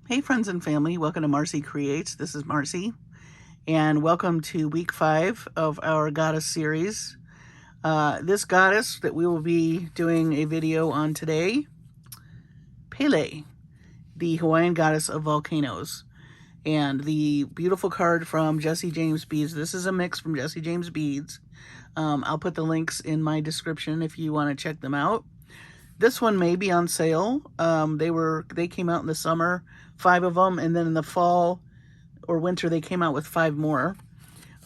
Hey friends and family, welcome to Marcie Creates. This is Marcie, and welcome to week 5 of our goddess series. This goddess that we will be doing a video on today, Pele, the Hawaiian goddess of volcanoes, and the beautiful card from Jesse James Beads. This is a mix from Jesse James Beads. I'll put the links in my description if you want to check them out. This one may be on sale. They came out in the summer, 5 of them, and then in the fall or winter they came out with 5 more.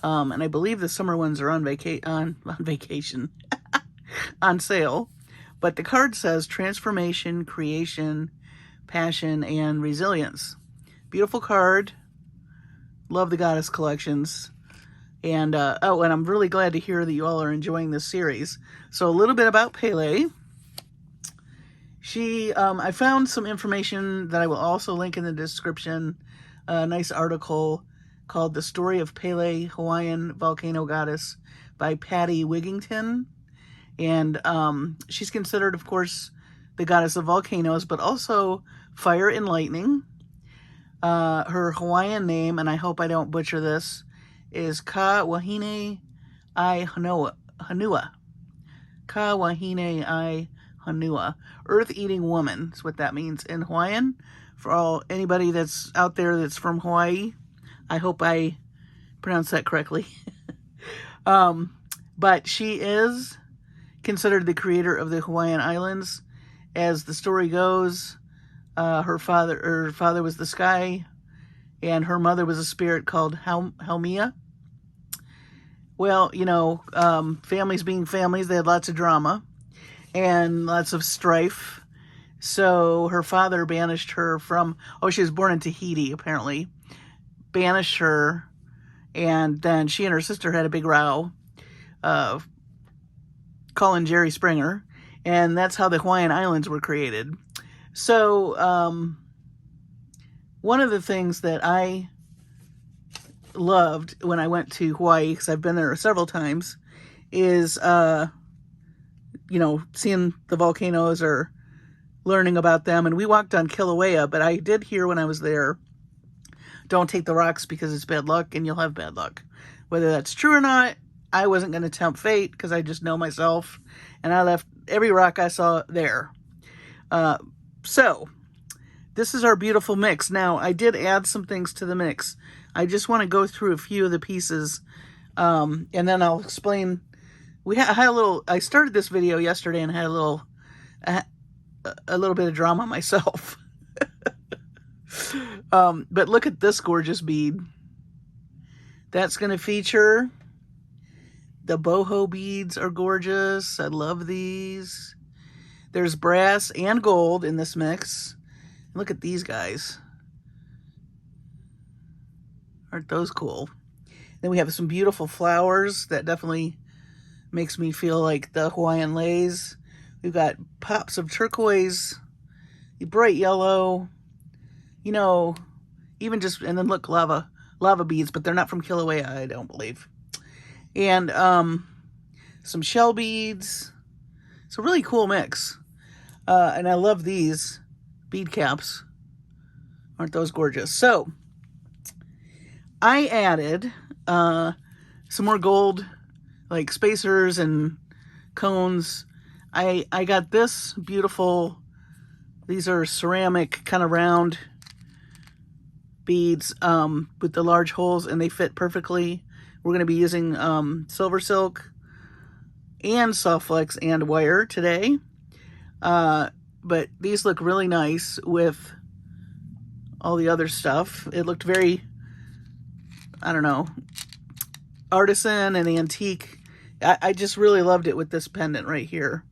And I believe the summer ones are on vacation, on sale. But the card says transformation, creation, passion, and resilience. Beautiful card. Love the goddess collections. And and I'm really glad to hear that you all are enjoying this series. So a little bit about Pele. I found some information that I will also link in the description. A nice article called The Story of Pele, Hawaiian Volcano Goddess by Patti Wigington. And she's considered, of course, the goddess of volcanoes, but also fire and lightning. Her Hawaiian name, and I hope I don't butcher this, is Ka Wahine I Hanua. Ka Wahine I Hanua. Earth-eating woman is what that means in Hawaiian. For anybody that's out there that's from Hawaii, I hope I pronounced that correctly. But she is considered the creator of the Hawaiian Islands. As the story goes, her father was the sky, and her mother was a spirit called Haumea. Well, you know, families being families, they had lots of drama and lots of strife. So her father banished her from, she was born in Tahiti, apparently. Banished her, and then she and her sister had a big row, calling Jerry Springer, and that's how the Hawaiian Islands were created. So, one of the things that I loved when I went to Hawaii, because I've been there several times, is, seeing the volcanoes or learning about them. And we walked on Kilauea, but I did hear when I was there, don't take the rocks because it's bad luck and you'll have bad luck. Whether that's true or not, I wasn't going to tempt fate because I just know myself, and I left every rock I saw there. So this is our beautiful mix. Now, I did add some things to the mix. I just want to go through a few of the pieces, and then I'll explain. I started this video yesterday and had a little bit of drama myself. But look at this gorgeous bead. That's going to feature. The boho beads are gorgeous. I love these. There's brass and gold in this mix. Look at these guys. Aren't those cool? Then we have some beautiful flowers that definitely makes me feel like the Hawaiian lays. We've got pops of turquoise, bright yellow, even just, and then look, lava beads, but they're not from Kilauea, I don't believe. And some shell beads. It's a really cool mix. And I love these bead caps. Aren't those gorgeous? So I added some more gold, like spacers and cones. I got this beautiful, these are ceramic kind of round beads with the large holes, and they fit perfectly. We're going to be using Silversilk and SoftFlex and wire today. But these look really nice with all the other stuff. It looked very, I don't know, artisan and antique. I just really loved it with this pendant right here.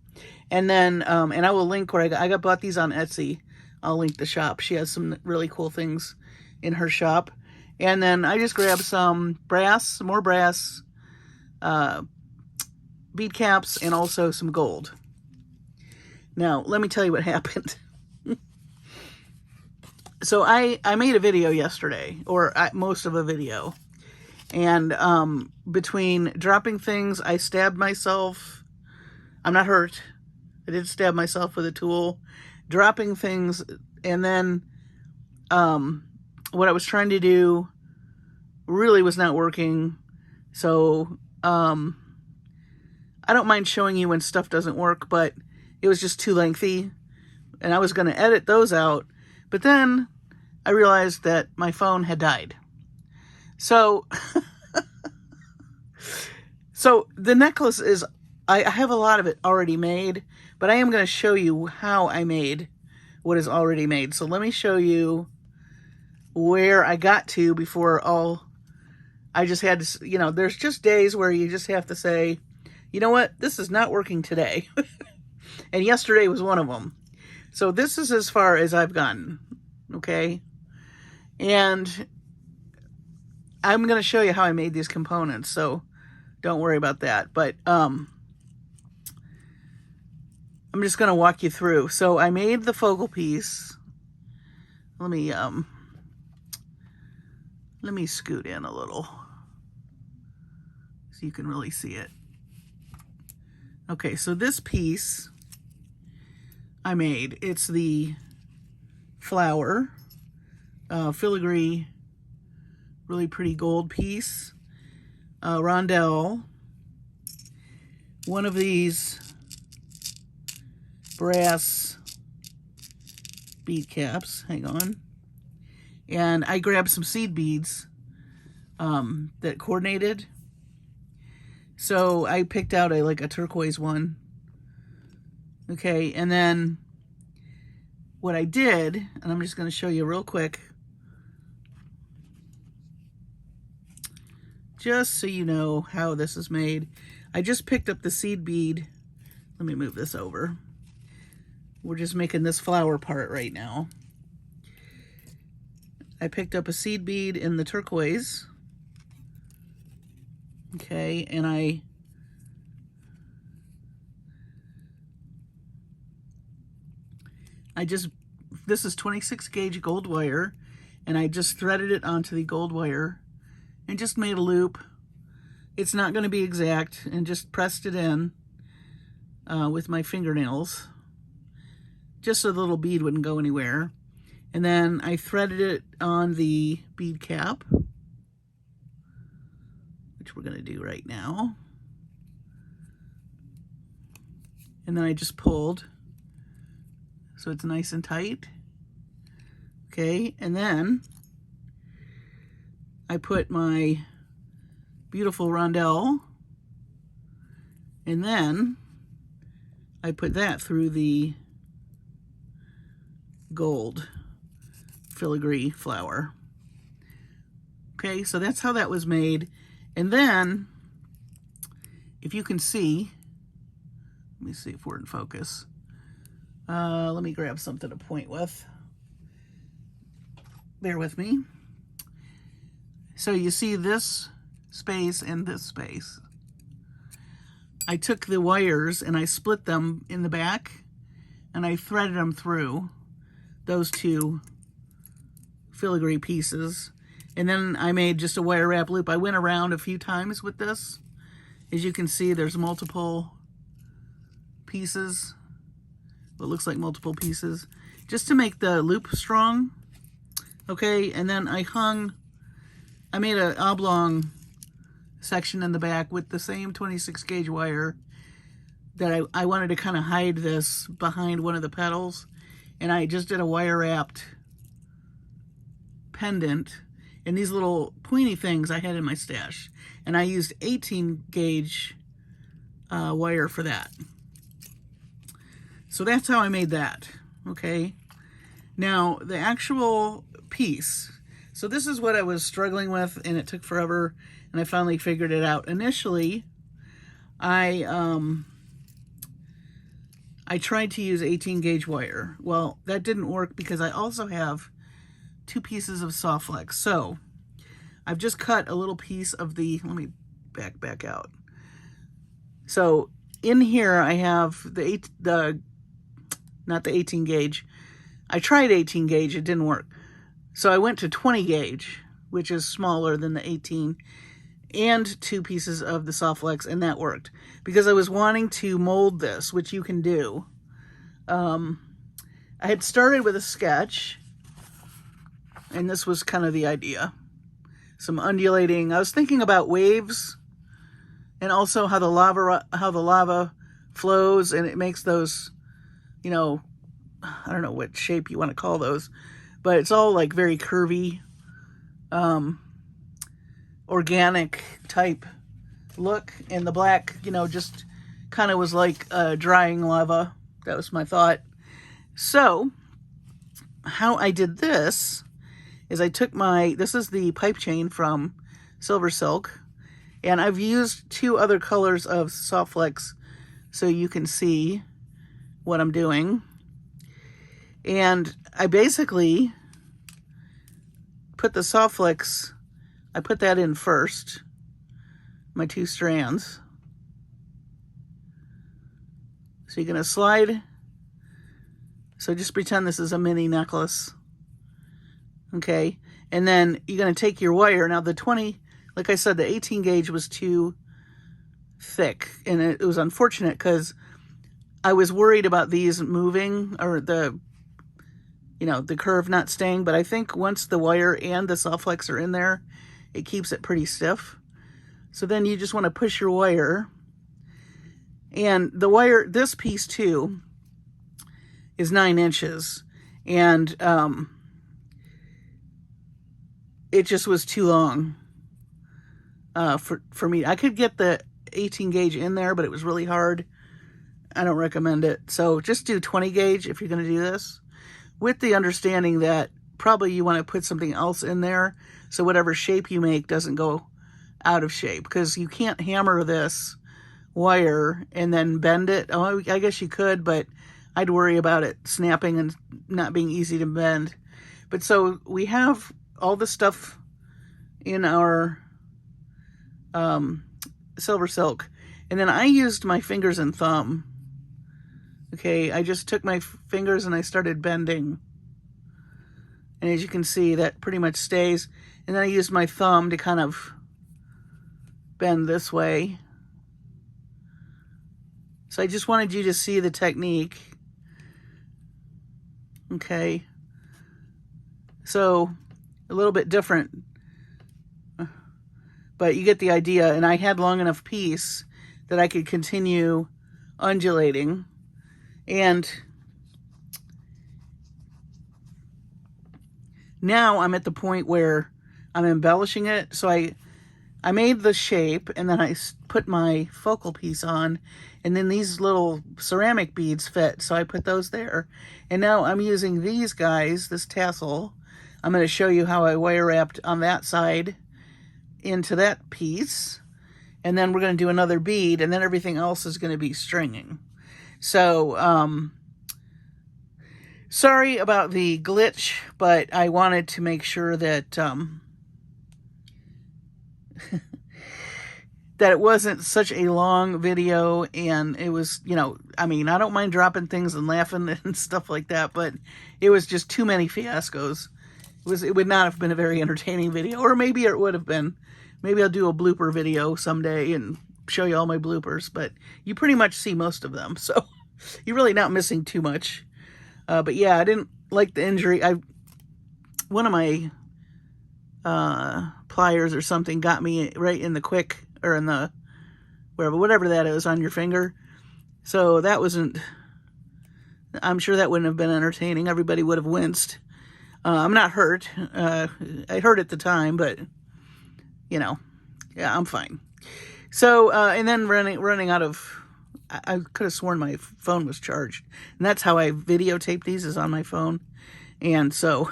And then, and I will link where I bought these on Etsy. I'll link the shop. She has some really cool things in her shop. And then I just grabbed some more brass, bead caps, and also some gold. Now, let me tell you what happened. So I made a video yesterday, or most of a video. And between dropping things, I stabbed myself. I'm not hurt. I did stab myself with a tool. Dropping things, and then what I was trying to do really was not working. So I don't mind showing you when stuff doesn't work, but it was just too lengthy, and I was going to edit those out. But then I realized that my phone had died. So so the necklace is, I have a lot of it already made, but I am going to show you how I made what is already made. So let me show you where I got to before I just had to, you know, there's just days where you just have to say, you know what, this is not working today. And yesterday was one of them. So this is as far as I've gotten, okay? And I'm going to show you how I made these components, so don't worry about that. But I'm just going to walk you through. So I made the focal piece. Let me scoot in a little so you can really see it. Okay, so this piece I made, it's the flower, filigree, really pretty gold piece, rondelle, one of these brass bead caps, hang on, and I grabbed some seed beads that coordinated. So I picked out like a turquoise one. Okay, and then what I did, and I'm just going to show you real quick, just so you know how this is made. I just picked up the seed bead. Let me move this over. We're just making this flower part right now. I picked up a seed bead in the turquoise. Okay, and this is 26 gauge gold wire, and I just threaded it onto the gold wire and just made a loop. It's not going to be exact, and just pressed it in with my fingernails, just so the little bead wouldn't go anywhere. And then I threaded it on the bead cap, which we're going to do right now. And then I just pulled, so it's nice and tight. Okay, and then I put my beautiful rondelle, and then I put that through the gold filigree flower. Okay, so that's how that was made. And then, if you can see, let me see if we're in focus. Let me grab something to point with. Bear with me. So you see this space and this space. I took the wires and I split them in the back, and I threaded them through those two filigree pieces. And then I made just a wire wrap loop. I went around a few times with this. As you can see, there's multiple pieces. What looks like multiple pieces, just to make the loop strong. Okay, and then I made an oblong section in the back with the same 26 gauge wire that I wanted to kind of hide this behind one of the petals. And I just did a wire wrapped pendant, and these little pointy things I had in my stash, and I used 18 gauge wire for that. So that's how I made that. Okay, now the actual piece, so this is what I was struggling with, and it took forever, and I finally figured it out. Initially I tried to use 18 gauge wire. Well, that didn't work because I also have 2 pieces of SoftFlex. So I've just cut a little piece of the, let me back out. So in here I have not the 18 gauge. I tried 18 gauge, it didn't work. So I went to 20 gauge, which is smaller than the 18, and 2 pieces of the SoftFlex, and that worked. Because I was wanting to mold this, which you can do. I had started with a sketch, And this was kind of the idea. Some undulating. I was thinking about waves and also how the lava flows and it makes those, you know, I don't know what shape you want to call those, but it's all like very curvy, organic type look. And the black, you know, just kind of was like drying lava. That was my thought. So how I did this is I took this is the pipe chain from Silversilk, and I've used 2 other colors of SoftFlex so you can see what I'm doing. And I basically put the SoftFlex, I put that in first, my 2 strands. So you're going to slide, so just pretend this is a mini necklace. Okay, and then you're going to take your wire. Now the 20, like I said, the 18 gauge was too thick, and it was unfortunate because I was worried about these moving, or the, you know, the curve not staying. But I think once the wire and the SoftFlex are in there, it keeps it pretty stiff. So then you just want to push your wire, and the wire, this piece too, is 9 inches, and it just was too long for me. I could get the 18 gauge in there, but it was really hard. I don't recommend it. So just do 20 gauge if you're going to do this, with the understanding that probably you want to put something else in there so whatever shape you make doesn't go out of shape, because you can't hammer this wire and then bend it. Oh, I guess you could, but I'd worry about it snapping and not being easy to bend. But so we have all the stuff in our Silversilk, and then I used my fingers and thumb. Okay, I just took my fingers and I started bending, and as you can see, that pretty much stays. And then I used my thumb to kind of bend this way. So I just wanted you to see the technique. Okay, so a little bit different, but you get the idea. And I had long enough piece that I could continue undulating. And now I'm at the point where I'm embellishing it. So I made the shape, and then I put my focal piece on, and then these little ceramic beads fit, so I put those there. And now I'm using these guys, this tassel. I'm going to show you how I wire wrapped on that side into that piece, and then we're going to do another bead, and then everything else is going to be stringing. So sorry about the glitch, but I wanted to make sure that that it wasn't such a long video, and it was, you know, I mean, I don't mind dropping things and laughing and stuff like that, but it was just too many fiascos. It would not have been a very entertaining video, or maybe it would have been. Maybe I'll do a blooper video someday and show you all my bloopers, but you pretty much see most of them, so you're really not missing too much. But yeah, I didn't like the injury. One of my pliers or something got me right in the quick, or in the whatever that is on your finger. So that wasn't, I'm sure that wouldn't have been entertaining. Everybody would have winced. I'm not hurt. I hurt at the time, but you know, yeah, I'm fine. So and then running out of, I could have sworn my phone was charged, and that's how I videotape these, is on my phone. And so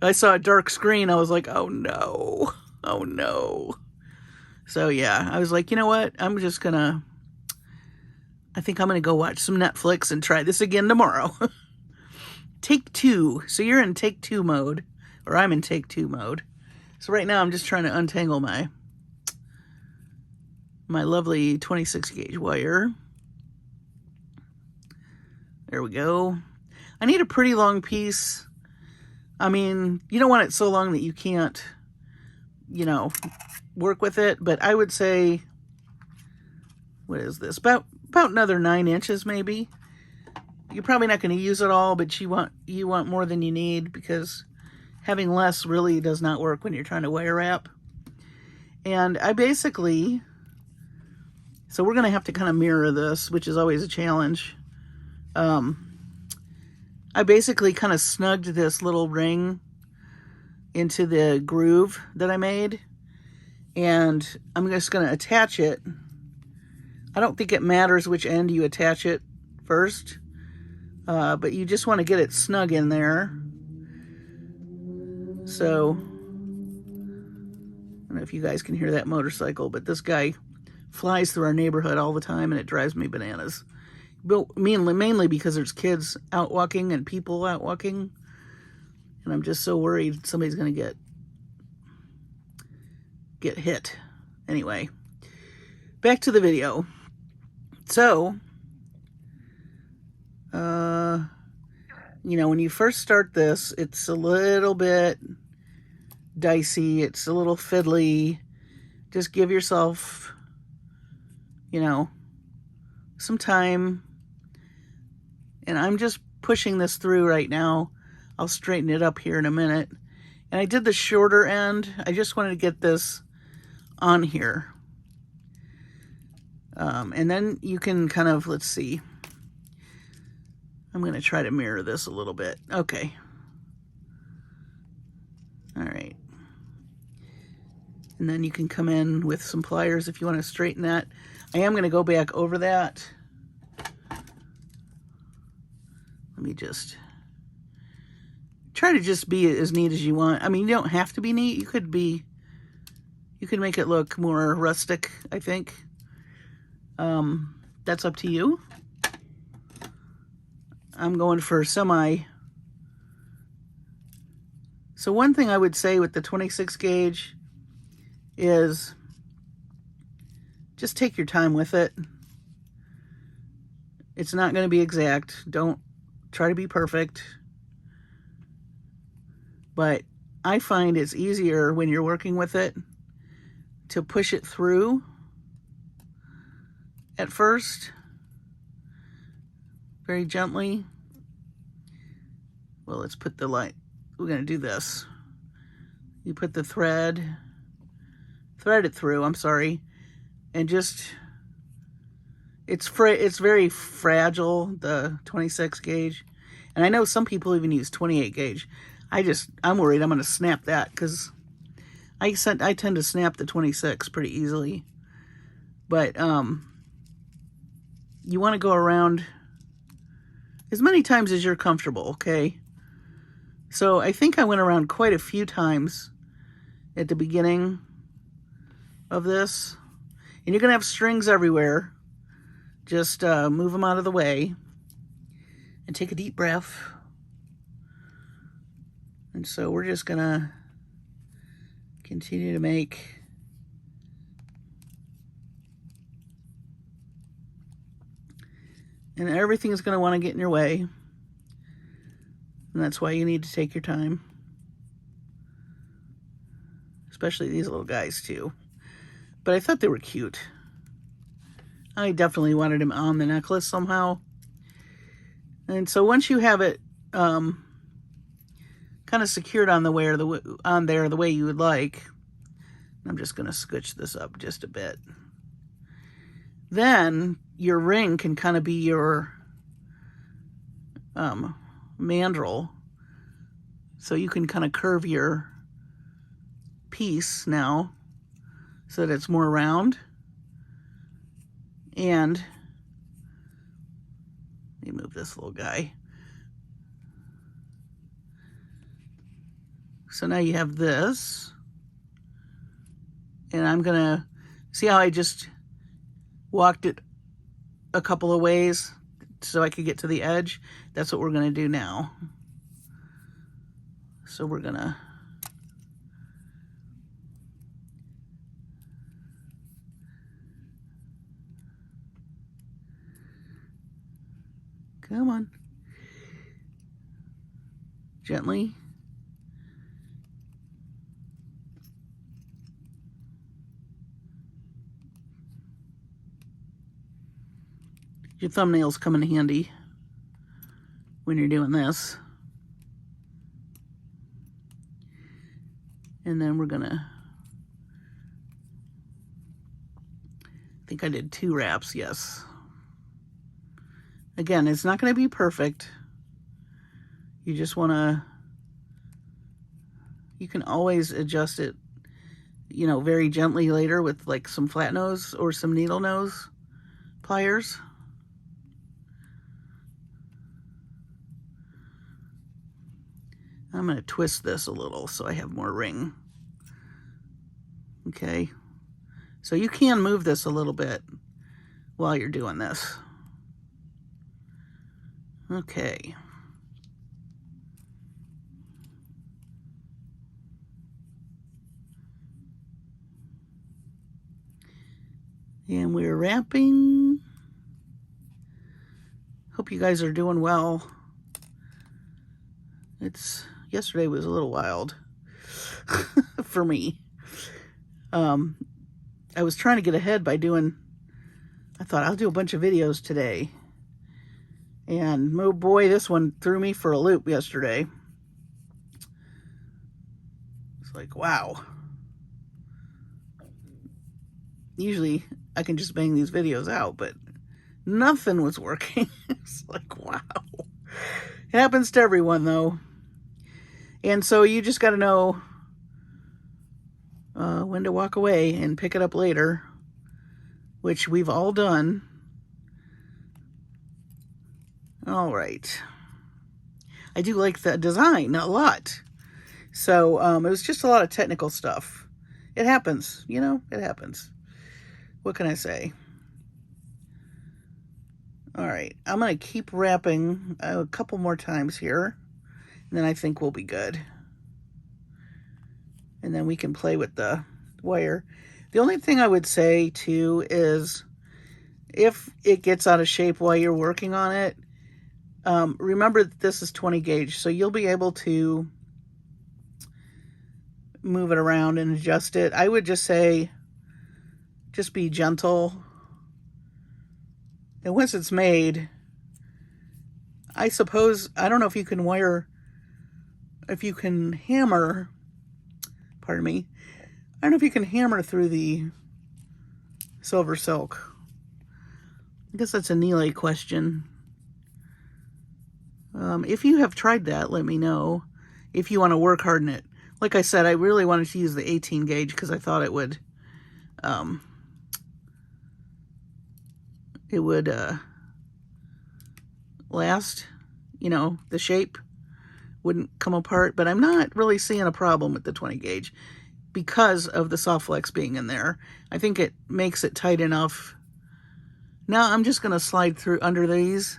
I saw a dark screen. I was like, oh no, oh no. So yeah, I was like, you know what? I think I'm gonna go watch some Netflix and try this again tomorrow. Take 2. So you're in take 2 mode, or I'm in take 2 mode. So right now I'm just trying to untangle my lovely 26 gauge wire. There we go. I need a pretty long piece. I mean, you don't want it so long that you can't, you know, work with it, but I would say, what is this? About another 9 inches maybe. You're probably not going to use it all, but you want more than you need, because having less really does not work when you're trying to wire wrap. And I basically, so we're going to have to kind of mirror this, which is always a challenge. I basically kind of snugged this little ring into the groove that I made, and I'm just going to attach it. I don't think it matters which end you attach it first, but you just want to get it snug in there. So, I don't know if you guys can hear that motorcycle, but this guy flies through our neighborhood all the time, and it drives me bananas. But mainly because there's kids out walking and people out walking, and I'm just so worried somebody's going to get hit. Anyway, back to the video. So, you know, when you first start this, it's a little bit dicey. It's a little fiddly. Just give yourself, you know, some time. And I'm just pushing this through right now. I'll straighten it up here in a minute. And I did the shorter end. I just wanted to get this on here. And then you can kind of, let's see. I'm going to try to mirror this a little bit. Okay. All right. And then you can come in with some pliers if you want to straighten that. I am going to go back over that. Let me just try to just be as neat as you want. I mean, you don't have to be neat. You could make it look more rustic, I think. That's up to you. I'm going for semi. So one thing I would say with the 26 gauge is just take your time with it. It's not going to be exact. Don't try to be perfect. But I find it's easier when you're working with it to push it through at first, very gently. Well, let's put the light. We're going to do this. You put the thread it through, I'm sorry, and just, it's very fragile, the 26 gauge. And I know some people even use 28 gauge. I'm worried I'm going to snap that, because I tend to snap the 26 pretty easily. But you want to go around as many times as you're comfortable, okay? So I think I went around quite a few times at the beginning of this. And you're going to have strings everywhere. Just move them out of the way. And take a deep breath. And so we're just going to continue to make and everything is going to want to get in your way. And that's why you need to take your time. Especially these little guys too. But I thought they were cute. I definitely wanted him on the necklace somehow. And so once you have it kind of secured on the way you would like, I'm just going to scooch this up just a bit. Then your ring can kind of be your mandrel. So you can kind of curve your piece now so that it's more round. And let me move this little guy. So now you have this. And I'm gonna see how I just walked it a couple of ways so I could get to the edge. That's what we're gonna do now. So we're gonna come on. Gently. Your thumbnails come in handy when you're doing this. And then we're gonna, I think I did 2 wraps, yes. Again, it's not gonna be perfect. You just wanna, you can always adjust it, you know, very gently later with like some flat nose or some needle nose pliers. I'm going to twist this a little so I have more ring. Okay, so you can move this a little bit while you're doing this. Okay. And we're wrapping. Hope you guys are doing well. Yesterday was a little wild for me. I was trying to get ahead by I thought I'll do a bunch of videos today. And oh boy, this one threw me for a loop yesterday. It's like, wow. Usually I can just bang these videos out, but nothing was working. It's like, wow. It happens to everyone though. And so you just got to know when to walk away and pick it up later, which we've all done. All right. I do like the design a lot. So it was just a lot of technical stuff. It happens, you know, it happens. What can I say? All right, I'm going to keep wrapping a couple more times here, and then I think we'll be good. And then we can play with the wire. The only thing I would say too is if it gets out of shape while you're working on it, remember that this is 20 gauge, so you'll be able to move it around and adjust it. I would just say, just be gentle. And once it's made, I suppose, I don't know if you can hammer, pardon me, I don't know if you can hammer through the Silversilk. I guess that's a Neely question. If you have tried that, let me know if you want to work hard in it. Like I said, I really wanted to use the 18 gauge because I thought it would last, you know, the shape wouldn't come apart, but I'm not really seeing a problem with the 20 gauge because of the SoftFlex being in there. I think it makes it tight enough. Now I'm just going to slide through under these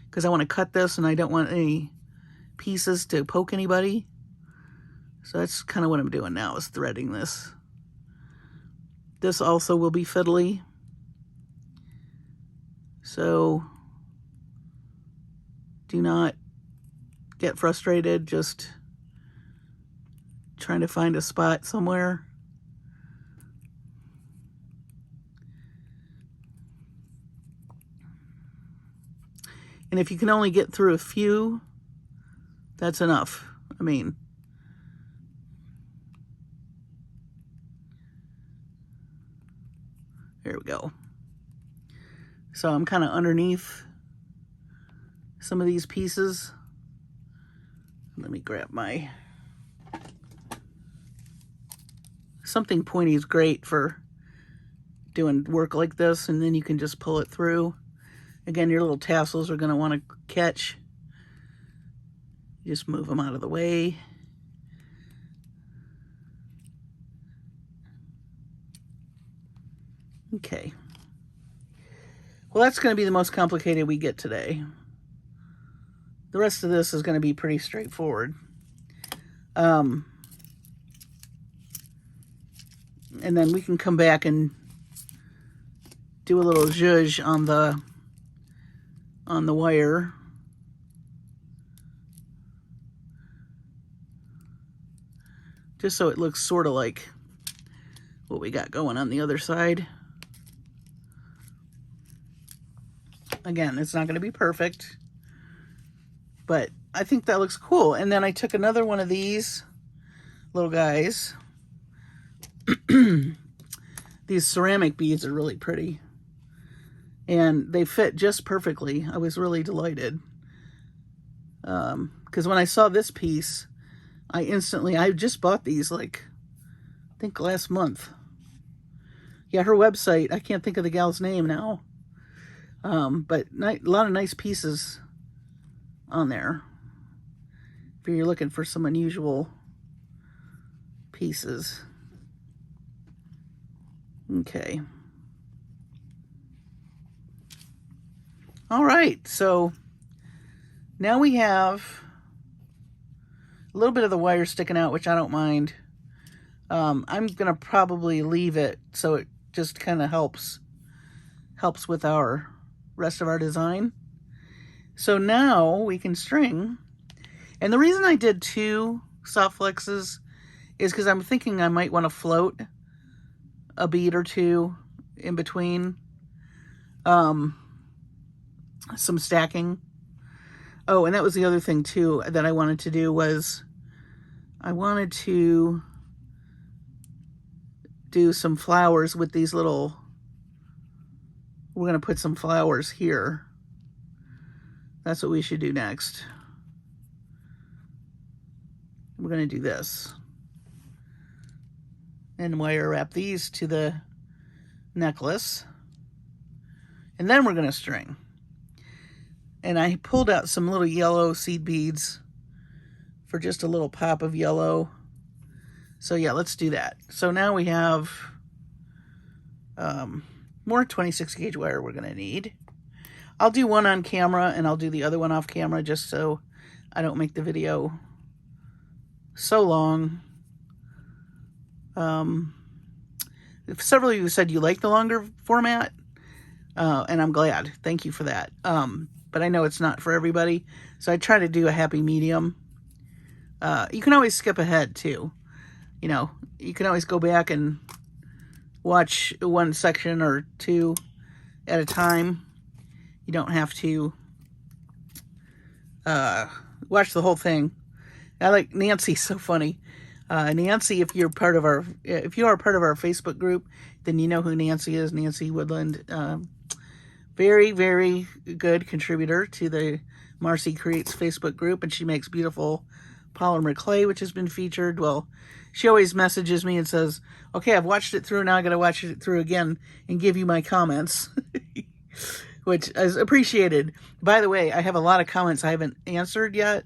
because I want to cut this and I don't want any pieces to poke anybody. So that's kind of what I'm doing now, is threading this. This also will be fiddly. So do not get frustrated, just trying to find a spot somewhere. And if you can only get through a few, that's enough. I mean, there we go. So I'm kind of underneath some of these pieces. Let me grab my, something pointy is great for doing work like this, and then you can just pull it through. Again, your little tassels are going to want to catch. Just move them out of the way. Okay. Well, that's going to be the most complicated we get today. The rest of this is going to be pretty straightforward. And then we can come back and do a little zhuzh on the wire. Just so it looks sort of like what we got going on the other side. Again, it's not going to be perfect, but I think that looks cool. And then I took another one of these little guys, These ceramic beads are really pretty. And they fit just perfectly. I was really delighted. Because when I saw this piece, I just bought these like, I think last month. Yeah, her website, I can't think of the gal's name now. But a lot of nice pieces on there. If you're looking for some unusual pieces. Okay. All right, so now we have a little bit of the wire sticking out, which I don't mind. I'm gonna probably leave it so it just kind of helps with our rest of our design. So now we can string. And the reason I did 2 soft flexes is because I'm thinking I might want to float a bead or 2 in between. Some stacking. Oh, and that was the other thing too that I wanted to do was I wanted to do some flowers with these little, we're going to put some flowers here. That's what we should do next. We're going to do this. And wire wrap these to the necklace. And then we're going to string. And I pulled out some little yellow seed beads for just a little pop of yellow. So yeah, let's do that. So now we have more 26 gauge wire we're going to need. I'll do one on camera and I'll do the other one off camera just so I don't make the video so long. Several of you said you like the longer format, and I'm glad. Thank you for that. But I know it's not for everybody, so I try to do a happy medium. You can always skip ahead too. You know, you can always go back and watch one section or 2 at a time. You don't have to watch the whole thing. I like Nancy, so funny. Nancy, if you are part of our Facebook group, then you know who Nancy is. Nancy Woodland. Very, very good contributor to the Marcie Creates Facebook group, and she makes beautiful polymer clay, which has been featured. Well, she always messages me and says, okay, I've watched it through, now I gotta watch it through again and give you my comments, which is appreciated. By the way, I have a lot of comments I haven't answered yet,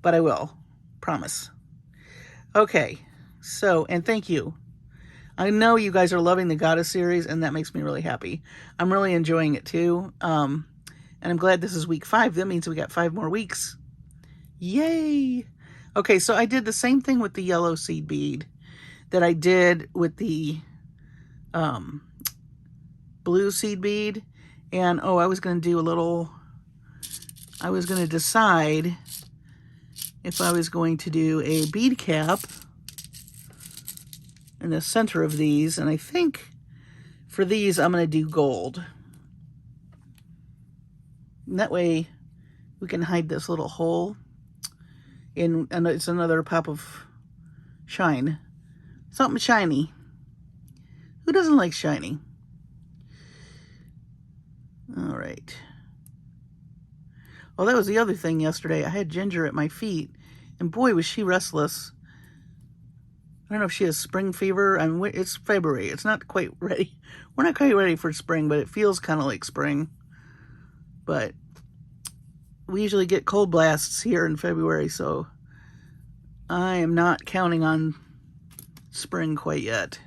but I will, promise. Okay, so, and thank you. I know you guys are loving the Goddess series, and that makes me really happy. I'm really enjoying it too. And I'm glad this is week 5. That means we got 5 more weeks. Yay! Okay, so I did the same thing with the yellow seed bead that I did with the blue seed bead. And, oh, I was going to do a little, I was going to decide if I was going to do a bead cap in the center of these, and I think for these I'm going to do gold. And that way we can hide this little hole in, and it's another pop of shine. Something shiny. Who doesn't like shiny? All right. Well, that was the other thing yesterday. I had Ginger at my feet, and boy, was she restless. I don't know if she has spring fever. I mean, it's February. It's not quite ready. We're not quite ready for spring, but it feels kind of like spring. But we usually get cold blasts here in February, so I am not counting on spring quite yet.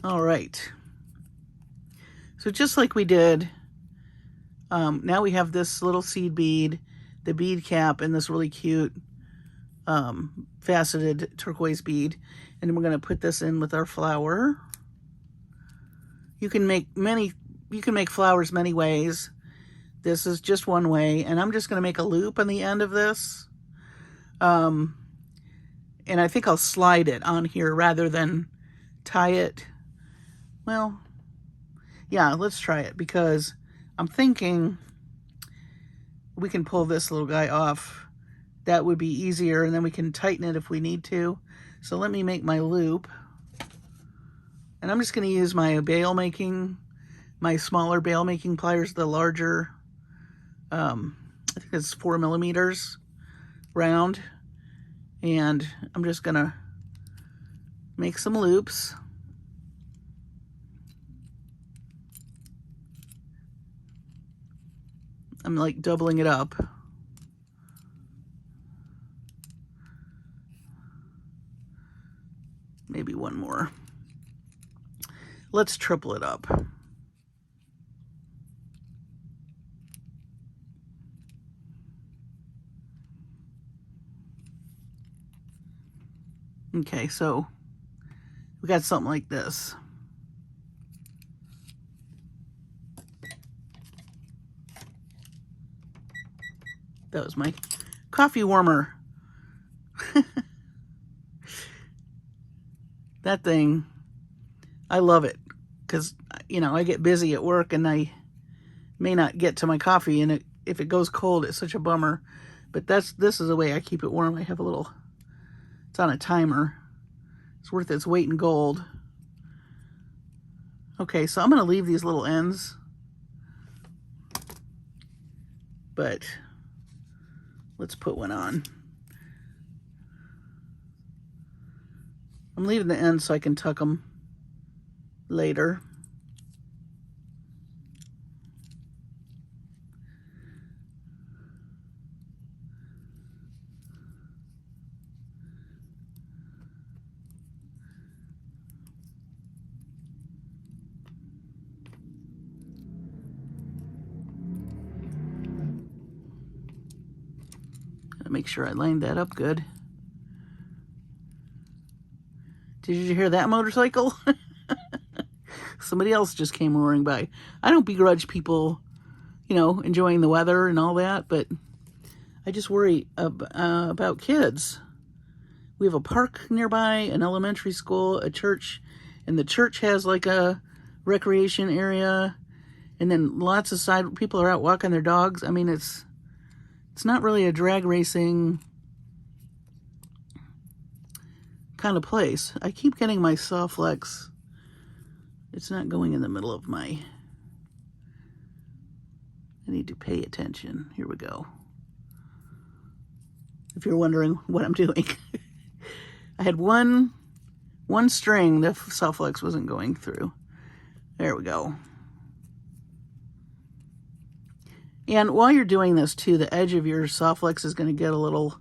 All right. So just like we did, now we have this little seed bead, the bead cap, and this really cute faceted turquoise bead. And we're going to put this in with our flower. You can make flowers many ways. This is just one way, and I'm just going to make a loop on the end of this. And I think I'll slide it on here rather than tie it. Well, yeah, let's try it, because I'm thinking we can pull this little guy off that would be easier, and then we can tighten it if we need to. So let me make my loop. And I'm just going to use my my smaller bail making pliers, the larger, I think it's 4 millimeters round. And I'm just going to make some loops. I'm like doubling it up. Maybe one more. Let's triple it up. Okay, so we got something like this. That was my coffee warmer. That thing, I love it because, you know, I get busy at work and I may not get to my coffee, and if it goes cold, it's such a bummer. But this is the way I keep it warm. I have a little, it's on a timer. It's worth its weight in gold. Okay, so I'm going to leave these little ends, but let's put one on. I'm leaving the ends so I can tuck them later. Gotta make sure I lined that up good. Did you hear that motorcycle? Somebody else just came roaring by. I don't begrudge people, you know, enjoying the weather and all that, but I just worry about kids. We have a park nearby, an elementary school, a church, and the church has like a recreation area, and then lots of people are out walking their dogs. I mean, it's not really a drag racing kind of place. I keep getting my SoftFlex. It's not going in the middle of my... I need to pay attention. Here we go. If you're wondering what I'm doing. I had one string the SoftFlex wasn't going through. There we go. And while you're doing this too, the edge of your SoftFlex is going to get a little...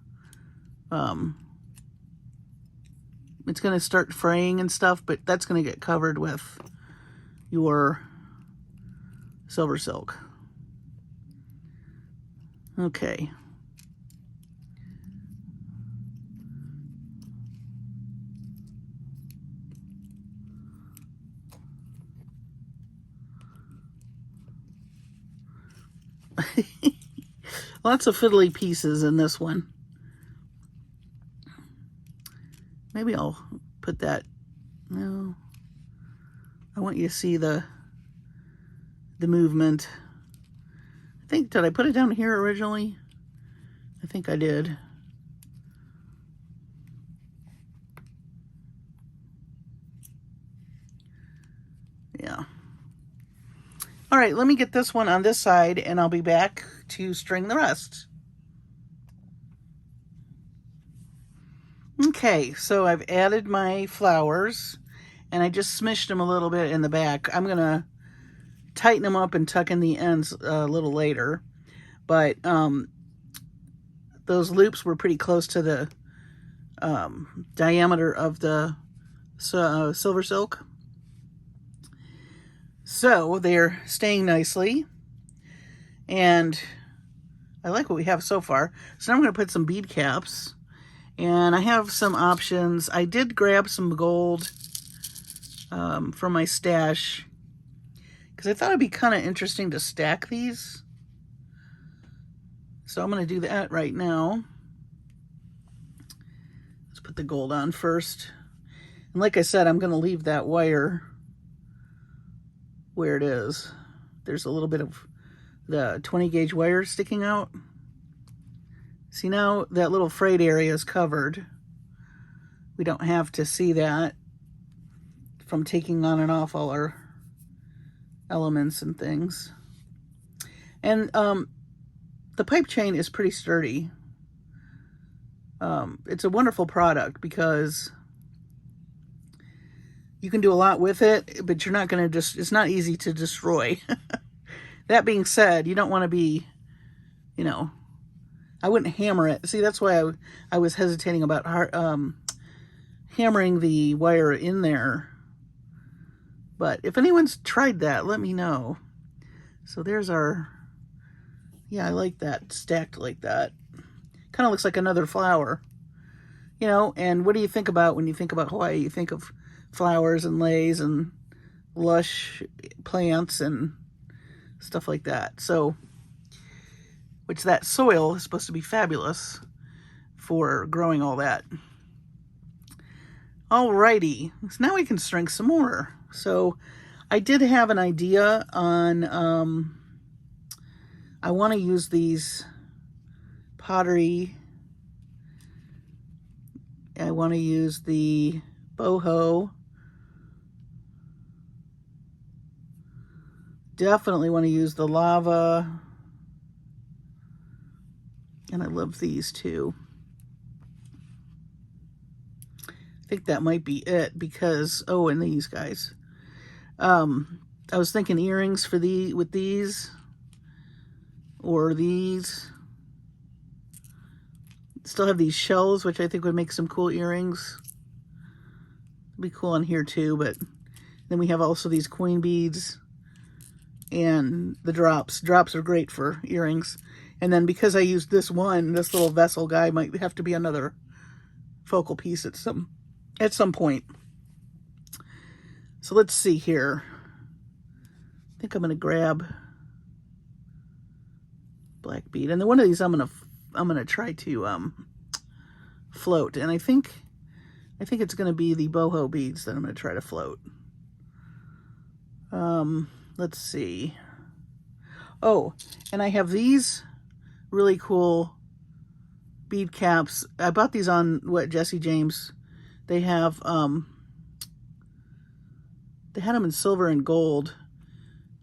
it's going to start fraying and stuff, but that's going to get covered with your Silversilk. Okay. Lots of fiddly pieces in this one. Maybe I'll put that, no, I want you to see the movement. I think, did I put it down here originally? I think I did. Yeah. All right, let me get this one on this side and I'll be back to string the rest. Okay, so I've added my flowers and I just smished them a little bit in the back. I'm gonna tighten them up and tuck in the ends a little later, but those loops were pretty close to the diameter of the Silversilk. So they're staying nicely, and I like what we have so far. So now I'm going to put some bead caps, and I have some options. I did grab some gold from my stash because I thought it'd be kind of interesting to stack these. So I'm going to do that right now. Let's put the gold on first. And like I said, I'm going to leave that wire where it is. There's a little bit of the 20 gauge wire sticking out. See, now that little frayed area is covered. We don't have to see that from taking on and off all our elements and things. And the pipe chain is pretty sturdy. It's a wonderful product because you can do a lot with it, but you're not going to it's not easy to destroy. That being said, you don't want to be, you know, I wouldn't hammer it. See, that's why I was hesitating about hammering the wire in there. But if anyone's tried that, let me know. So there's our, yeah, I like that stacked like that. Kind of looks like another flower. You know, and what do you think about when you think about Hawaii? You think of flowers and leis and lush plants and stuff like that. So, which that soil is supposed to be fabulous for growing all that. Alrighty, so now we can string some more. So I did have an idea on, I want to use these pottery. I want to use the boho. Definitely want to use the lava. And I love these too. I think that might be it because, oh, and these guys. I was thinking earrings for with these or these. Still have these shells, which I think would make some cool earrings. Be cool on here too, but then we have also these coin beads and the drops. Drops are great for earrings. And then because I used this little vessel guy might have to be another focal piece at some point. So let's see here. I think I'm gonna grab black bead, and then one of these I'm gonna try to float, and I think it's gonna be the boho beads that I'm gonna try to float. Let's see. Oh, and I have these really cool bead caps. I bought these on Jesse James. They have they had them in silver and gold.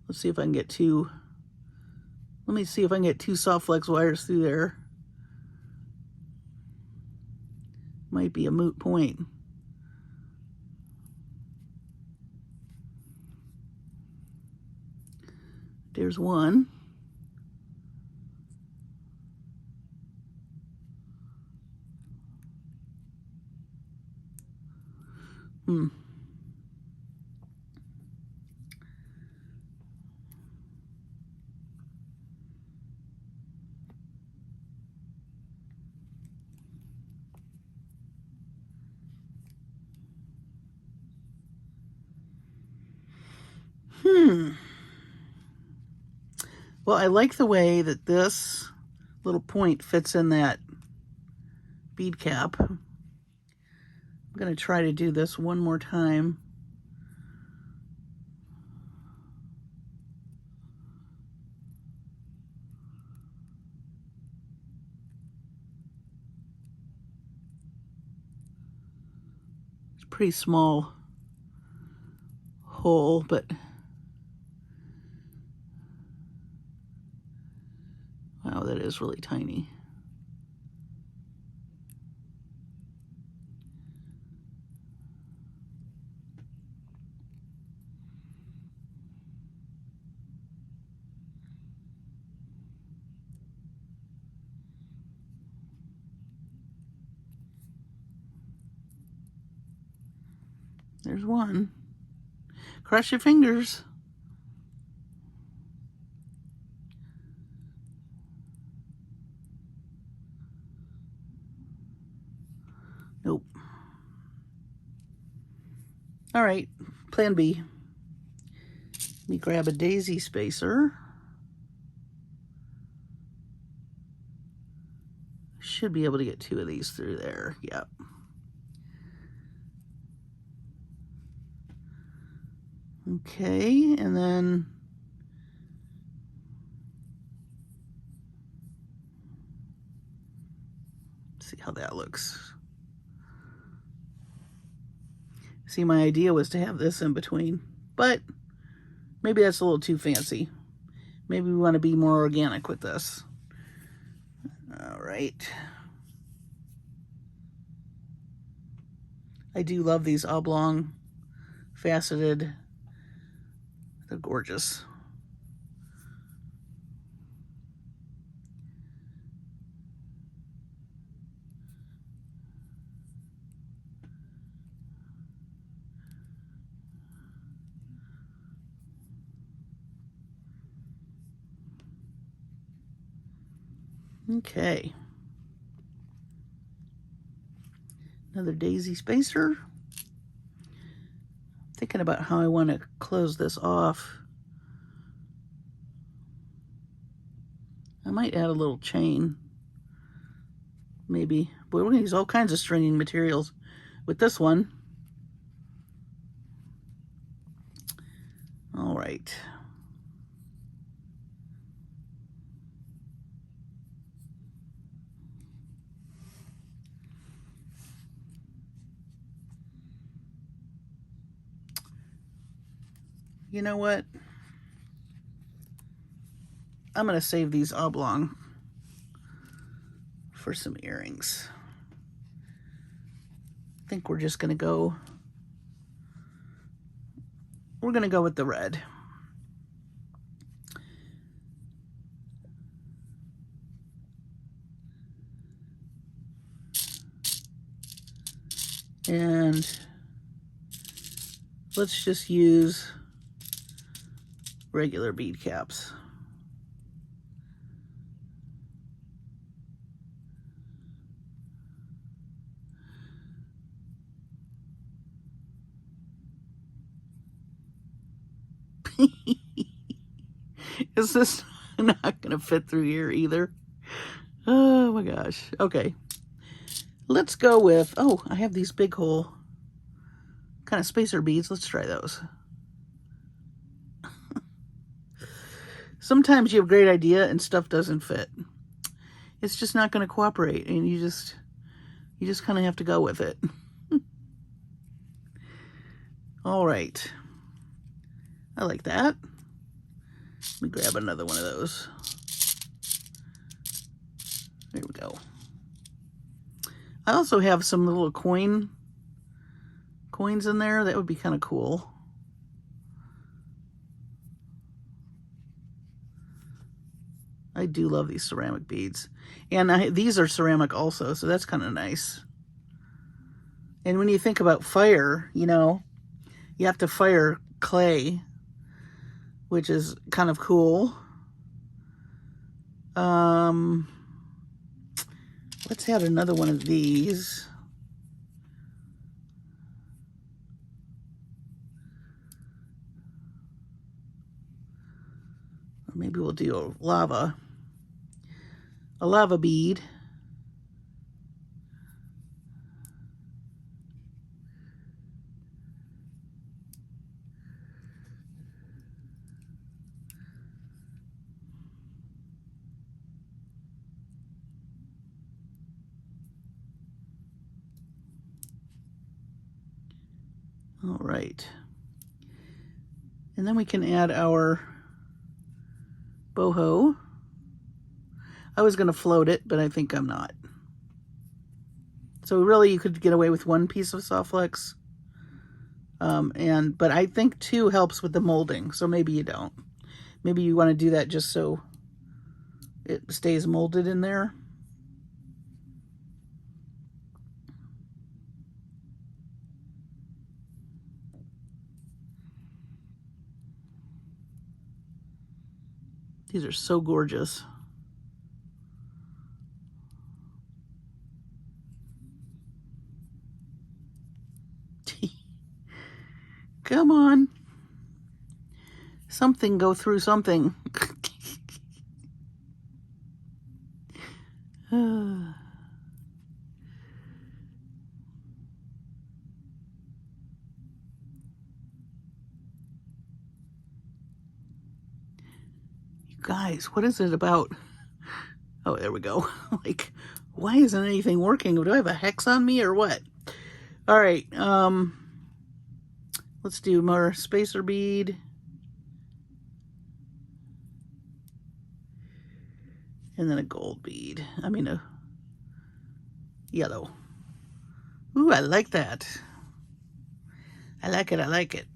Let's see if I can get two. Let me see if I can get two SoftFlex wires through there. Might be a moot point. There's one. Well, I like the way that this little point fits in that bead cap. I'm going to try to do this one more time. It's a pretty small hole, but wow, that is really tiny. There's one. Cross your fingers. Nope. All right, plan B. Let me grab a daisy spacer. Should be able to get two of these through there. Yep. Okay, and then how that looks. See, my idea was to have this in between, but maybe that's a little too fancy. Maybe we want to be more organic with this. All right. I do love these oblong, faceted. They're gorgeous. Okay. Another daisy spacer. Thinking about how I want to close this off. I might add a little chain. Maybe. Boy, we're going to use all kinds of stringing materials with this one. All right. You know what? I'm going to save these oblong for some earrings. I think we're just going to go, we're going to go with the red. And let's just use regular bead caps. Is this not going to fit through here either? Oh my gosh. Okay. Let's go with, oh, I have these big hole kind of spacer beads. Let's try those. Sometimes you have a great idea and stuff doesn't fit. It's just not going to cooperate, and you just kind of have to go with it. All right. I like that. Let me grab another one of those. There we go. I also have some little coins in there. That would be kind of cool. I do love these ceramic beads. And these are ceramic also, so that's kind of nice. And when you think about fire, you know, you have to fire clay, which is kind of cool. Let's add another one of these. Or maybe we'll do a lava bead. All right. And then we can add our boho. I was going to float it, but I think I'm not. So really you could get away with one piece of SoftFlex. But I think 2 helps with the molding, so maybe you don't. Maybe you want to do that just so it stays molded in there. These are so gorgeous. Come on. Something go through something. You guys, what is it about? Oh, there we go. Like, Why isn't anything working? Do I have a hex on me or what? All right, let's do more spacer bead. And then a gold bead. I mean a yellow. Ooh, I like that. I like it, I like it.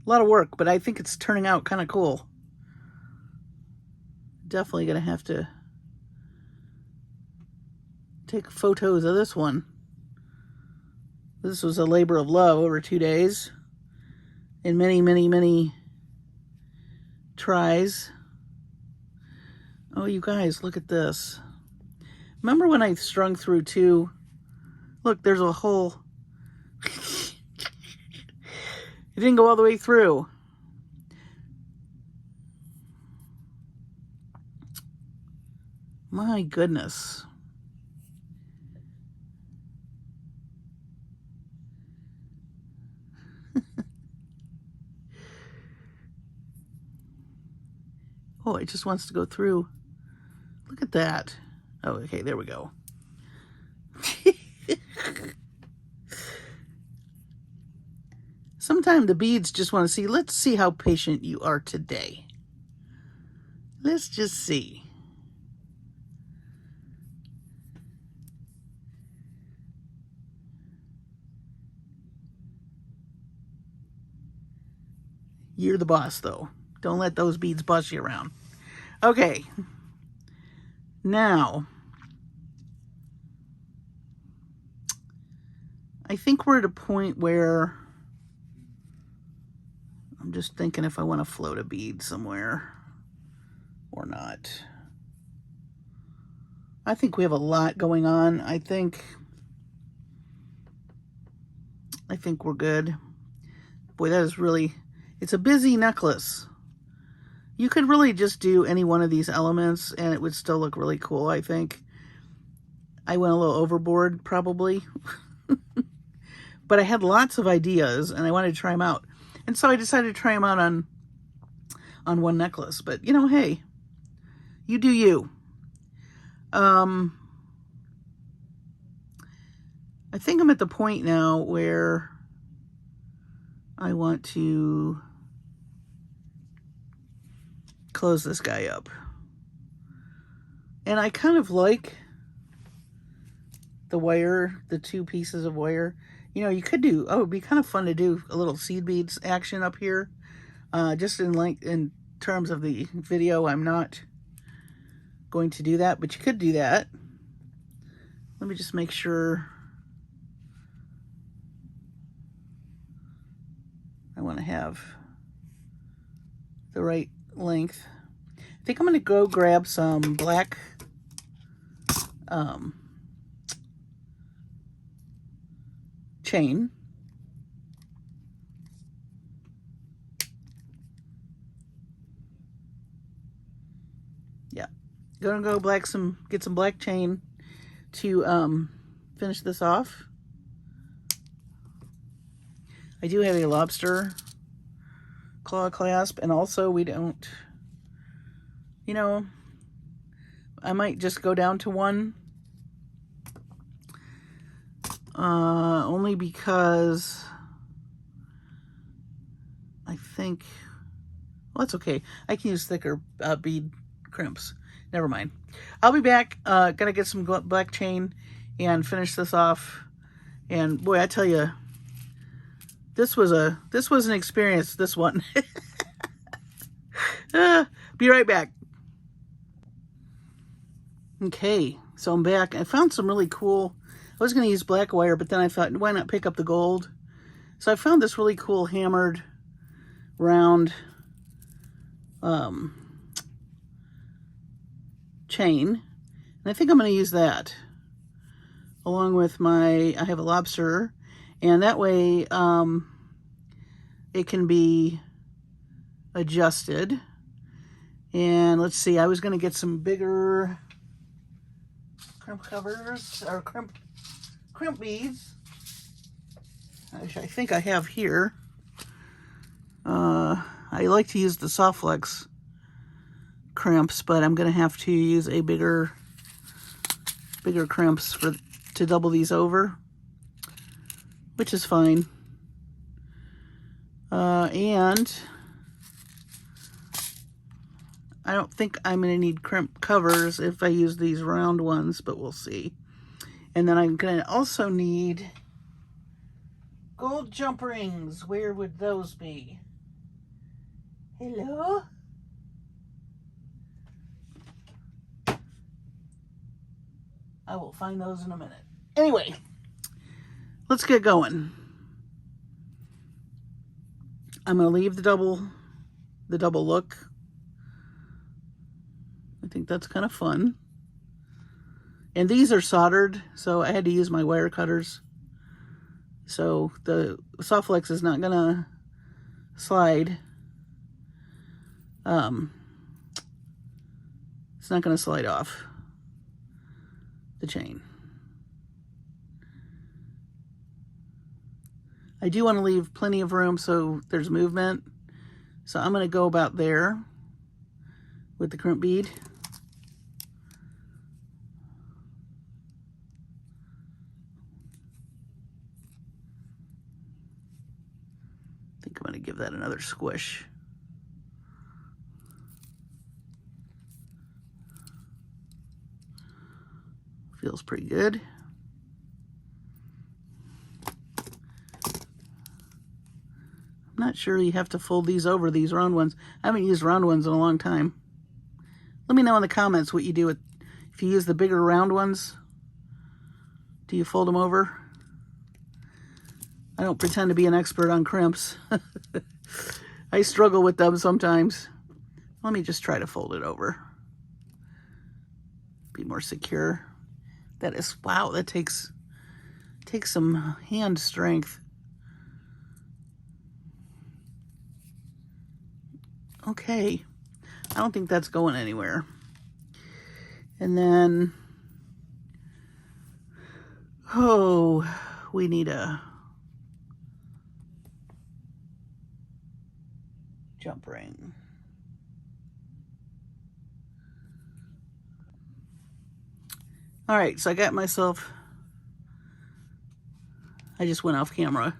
A lot of work, but I think it's turning out kind of cool. Definitely gonna have to take photos of this one. This was a labor of love over 2 days and many, many, many tries. Oh, you guys, look at this. Remember when I strung through 2? Look, there's a hole. It didn't go all the way through. My goodness. Oh, it just wants to go through. Look at that. Oh, okay, there we go. Sometimes the beads just want to see, let's see how patient you are today. Let's just see. You're the boss, though. Don't let those beads boss you around. Okay. Now, I think we're at a point where I'm just thinking if I want to float a bead somewhere or not. I think we have a lot going on. I think we're good. Boy, that is really, it's a busy necklace. You could really just do any one of these elements and it would still look really cool, I think. I went a little overboard, probably. But I had lots of ideas and I wanted to try them out. And so I decided to try them out on one necklace. But, you know, hey, you do you. I think I'm at the point now where I want to close this guy up. And I kind of like the wire, the 2 pieces of wire. You know, you could do, oh, it'd be kind of fun to do a little seed beads action up here. Just in terms of the video, I'm not going to do that, but you could do that. Let me just make sure. I want to have the right length. I think I'm going to go grab some black chain. Yeah, gonna go get some black chain to finish this off. I do have a lobster claw clasp, and also we don't, you know, I might just go down to 1. Only because I think, well, that's okay. I can use thicker bead crimps. Never mind. I'll be back. Gonna get some black chain and finish this off. And boy, I tell you, this was an experience, this one. Be right back. Okay, so I'm back. I found some really cool, I was going to use black wire, but then I thought, why not pick up the gold? So I found this really cool hammered round chain. And I think I'm going to use that along with I have a lobster, and that way it can be adjusted. And let's see, I was going to get some bigger crimp covers, or crimp beads, which I think I have here. I like to use the SoftFlex crimps, but I'm going to have to use a bigger bigger crimps to double these over, which is fine. And I don't think I'm going to need crimp covers if I use these round ones, but we'll see. And then I'm going to also need gold jump rings. Where would those be? Hello? I will find those in a minute. Anyway, let's get going. I'm going to leave the double look. I think that's kind of fun. And these are soldered, so I had to use my wire cutters. So the SoftFlex is not gonna slide. It's not gonna slide off the chain. I do want to leave plenty of room so there's movement. So I'm gonna go about there with the crimp bead. I think I'm going to give that another squish. Feels pretty good. I'm not sure you have to fold these over, these round ones. I haven't used round ones in a long time. Let me know in the comments what you do with, if you use the bigger round ones. Do you fold them over? I don't pretend to be an expert on crimps. I struggle with them sometimes. Let me just try to fold it over. Be more secure. That is, wow, that takes some hand strength. Okay, I don't think that's going anywhere. And then, oh, we need a jump ring. All right, so I got myself, I just went off camera.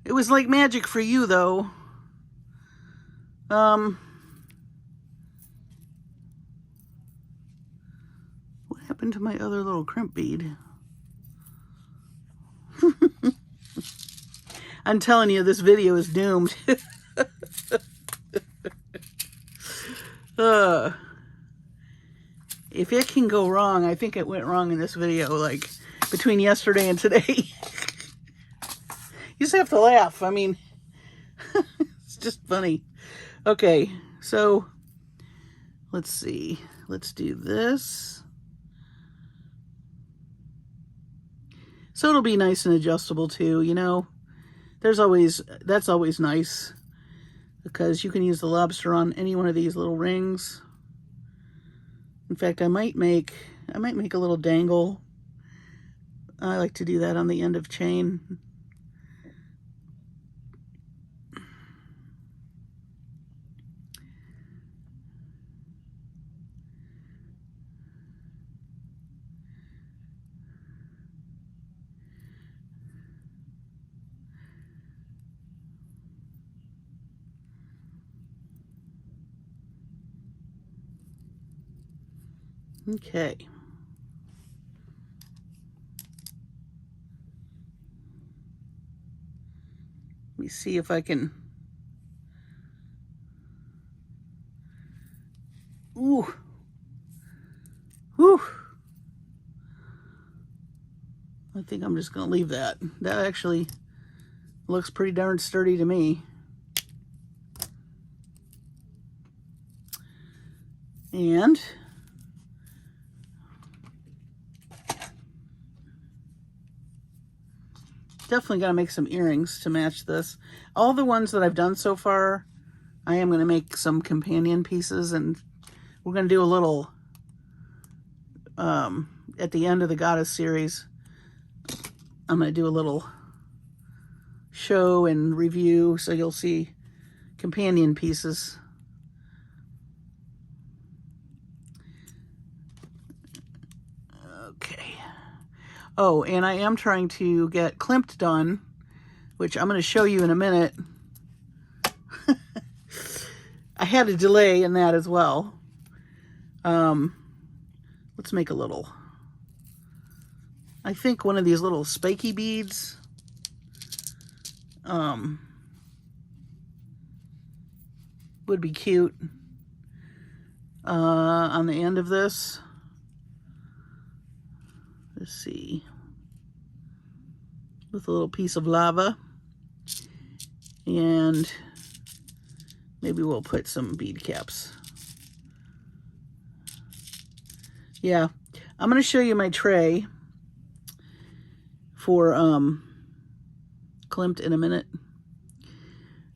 It was like magic for you though. What happened to my other little crimp bead? I'm telling you, this video is doomed. If it can go wrong, I think it went wrong in this video, like between yesterday and today. You just have to laugh. I mean, it's just funny. Okay, so let's see. Let's do this. So it'll be nice and adjustable too, you know. That's always nice because you can use the lobster on any one of these little rings. In fact, I might make a little dangle. I like to do that on the end of chain. Okay. Let me see if I can. Ooh. Whew. I think I'm just going to leave that. That actually looks pretty darn sturdy to me. And definitely got to make some earrings to match this. All the ones that I've done so far, I am going to make some companion pieces, and we're going to do a little, at the end of the Goddess series, I'm going to do a little show and review, so you'll see companion pieces. Oh, and I am trying to get crimped done, which I'm going to show you in a minute. I had a delay in that as well. Let's make a little, I think one of these little spiky beads. Would be cute on the end of this. Let's see. With a little piece of lava. And maybe we'll put some bead caps. Yeah, I'm going to show you my tray for crimped in a minute.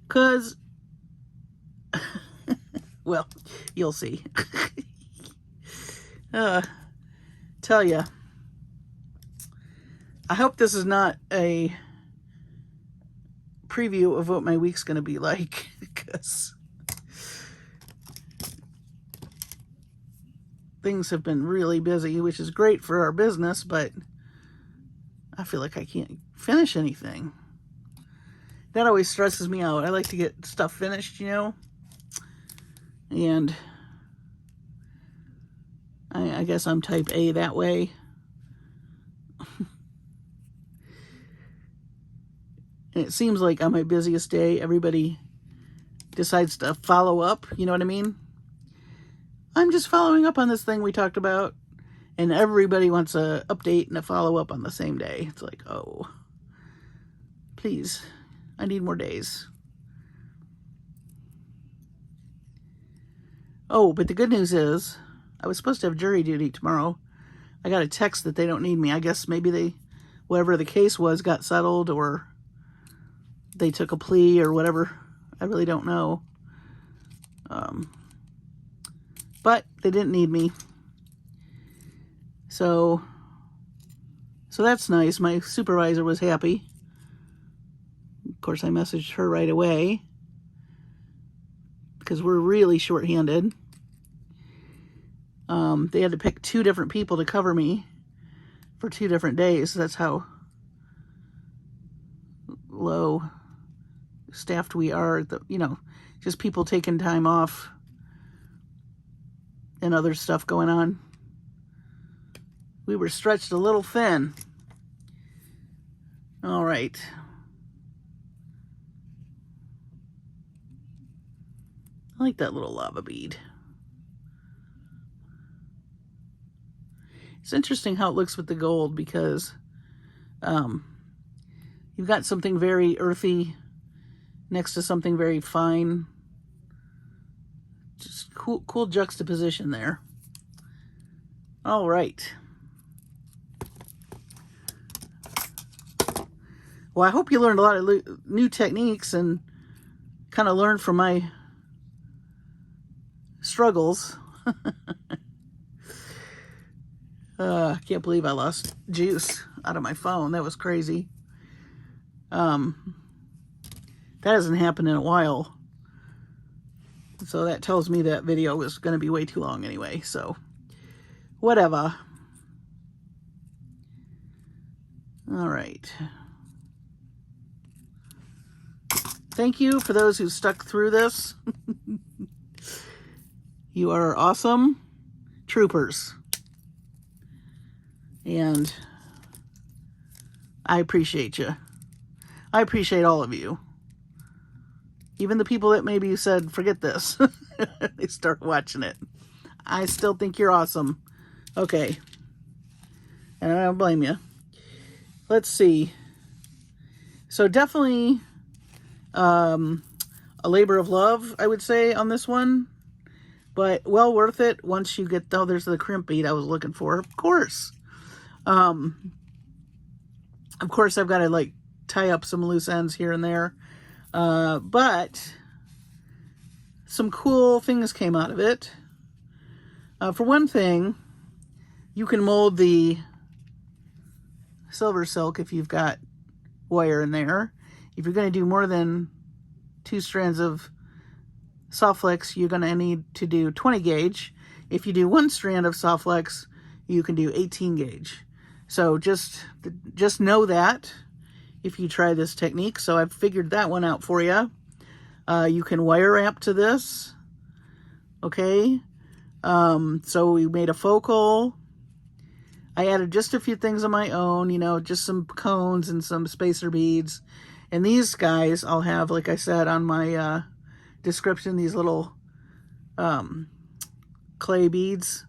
Because, well, you'll see. Tell ya. I hope this is not a preview of what my week's going to be like, because things have been really busy, which is great for our business, but I feel like I can't finish anything. That always stresses me out. I like to get stuff finished, you know, and I guess I'm type A that way. And it seems like on my busiest day, everybody decides to follow up, you know what I mean? I'm just following up on this thing we talked about, and everybody wants a update and a follow-up on the same day. It's like, oh, please, I need more days. Oh, but the good news is, I was supposed to have jury duty tomorrow. I got a text that they don't need me. I guess maybe they, whatever the case was, got settled, or they took a plea or whatever. I really don't know. But they didn't need me. So that's nice. My supervisor was happy. Of course, I messaged her right away because we're really short-handed. They had to pick 2 different people to cover me for 2 different days. That's how low staffed we are. You know, just people taking time off and other stuff going on. We were stretched a little thin. All right. I like that little lava bead. It's interesting how it looks with the gold, because you've got something very earthy next to something very fine. Just cool juxtaposition there. All right. Well, I hope you learned a lot of new techniques and kind of learned from my struggles. I can't believe I lost juice out of my phone. That was crazy. That hasn't happened in a while. So that tells me that video was going to be way too long anyway. So, whatever. All right. Thank you for those who stuck through this. You are awesome troopers. And I appreciate you. I appreciate all of you. Even the people that maybe said, forget this. They start watching it. I still think you're awesome. Okay. And I don't blame you. Let's see. So definitely a labor of love, I would say, on this one. But well worth it once you get, oh, there's the crimp bead I was looking for. Of course. Of course, I've got to like tie up some loose ends here and there. But some cool things came out of it. For one thing, you can mold the Silversilk if you've got wire in there. If you're going to do more than 2 strands of SoftFlex, you're going to need to do 20 gauge. If you do 1 strand of SoftFlex, you can do 18 gauge. So just know that if you try this technique. So I've figured that one out for you. You can wire wrap to this. Okay. So we made a focal. I added just a few things of my own, you know, just some cones and some spacer beads. And these guys I'll have, like I said, on my description, these little clay beads.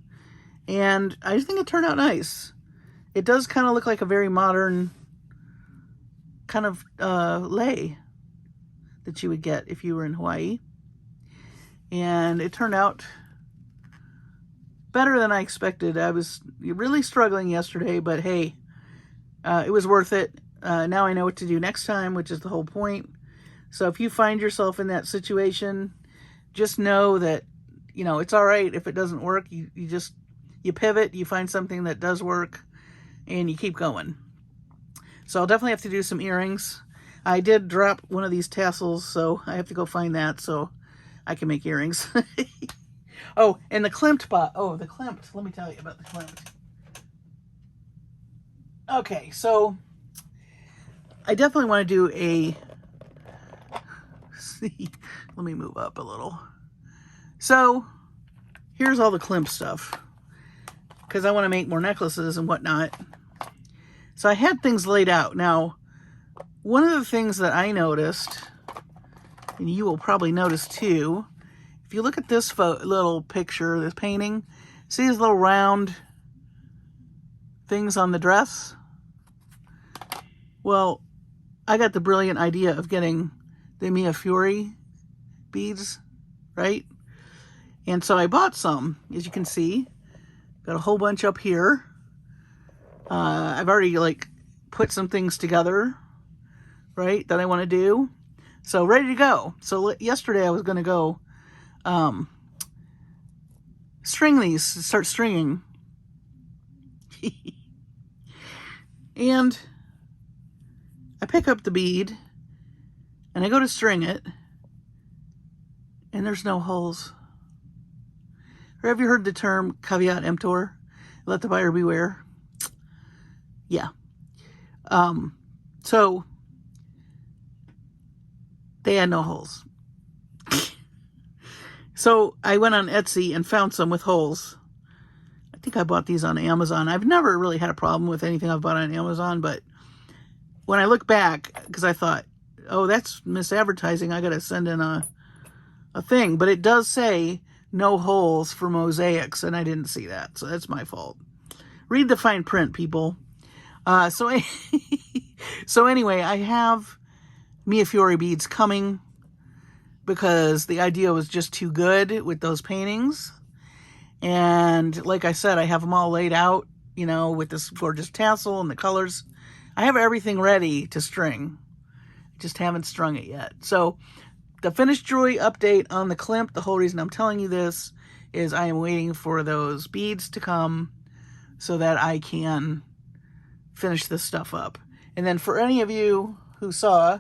And I think it turned out nice. It does kind of look like a very modern kind of lei that you would get if you were in Hawaii. And it turned out better than I expected. I was really struggling yesterday, but hey, it was worth it. Now I know what to do next time, which is the whole point. So if you find yourself in that situation, just know that, you know, it's all right if it doesn't work. You pivot, you find something that does work, and you keep going. So I'll definitely have to do some earrings. I did drop one of these tassels, so I have to go find that so I can make earrings. Oh, and the climped bot. Oh, the climped. Let me tell you about the climped. Okay, so I definitely want to do a... See, let me move up a little. So here's all the climp stuff, because I want to make more necklaces and whatnot. So I had things laid out. Now, one of the things that I noticed, and you will probably notice too, if you look at this little picture, this painting, see these little round things on the dress? Well, I got the brilliant idea of getting the Mia Fury beads, right? And so I bought some, as you can see. Got a whole bunch up here. I've already like put some things together, right, that I want to do. So ready to go. So yesterday I was going to go string these, start stringing. And I pick up the bead and I go to string it, and there's no holes. Or have you heard the term caveat emptor? Let the buyer beware. Yeah. So they had no holes. So I went on Etsy and found some with holes. I think I bought these on Amazon. I've never really had a problem with anything I've bought on Amazon, but when I look back, because I thought, oh, that's misadvertising, I got to send in a thing. But it does say no holes for mosaics, and I didn't see that, so that's my fault. Read the fine print, people. So anyway, I have Mia Fury beads coming because the idea was just too good with those paintings. And like I said, I have them all laid out, you know, with this gorgeous tassel and the colors. I have everything ready to string. Just haven't strung it yet. So the finished jewelry update on the climp, the whole reason I'm telling you this is I am waiting for those beads to come so that I can finish this stuff up. And then for any of you who saw,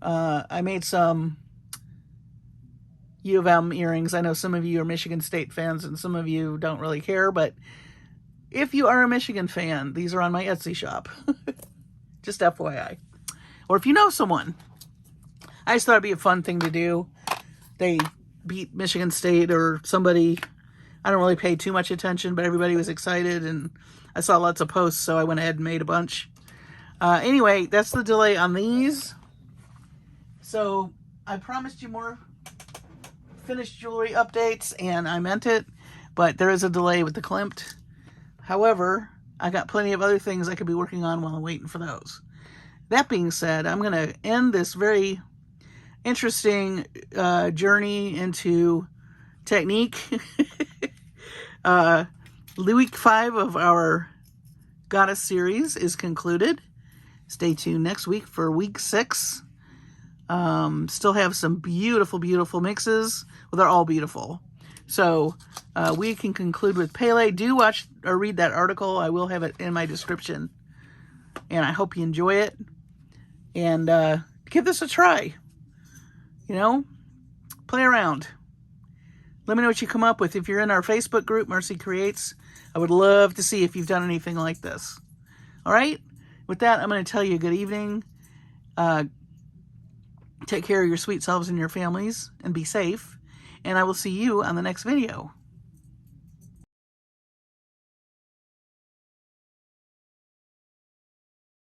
I made some U of M earrings. I know some of you are Michigan State fans and some of you don't really care, but if you are a Michigan fan, these are on my Etsy shop. Just FYI. Or if you know someone. I just thought it'd be a fun thing to do. They beat Michigan State or somebody. I don't really pay too much attention, but everybody was excited and I saw lots of posts, so I went ahead and made a bunch. Anyway, that's the delay on these. So I promised you more finished jewelry updates, and I meant it, but there is a delay with the climped. However, I got plenty of other things I could be working on while I'm waiting for those. That being said, I'm going to end this very interesting journey into technique. Week 5 of our Goddess series is concluded. Stay tuned next week for week 6. Still have some beautiful, beautiful mixes. Well, they're all beautiful. So we can conclude with Pele. Do watch or read that article. I will have it in my description. And I hope you enjoy it. And give this a try. You know, play around. Let me know what you come up with. If you're in our Facebook group, Marcie Creates, I would love to see if you've done anything like this. All right? With that, I'm going to tell you good evening. Take care of your sweet selves and your families, and be safe. And I will see you on the next video.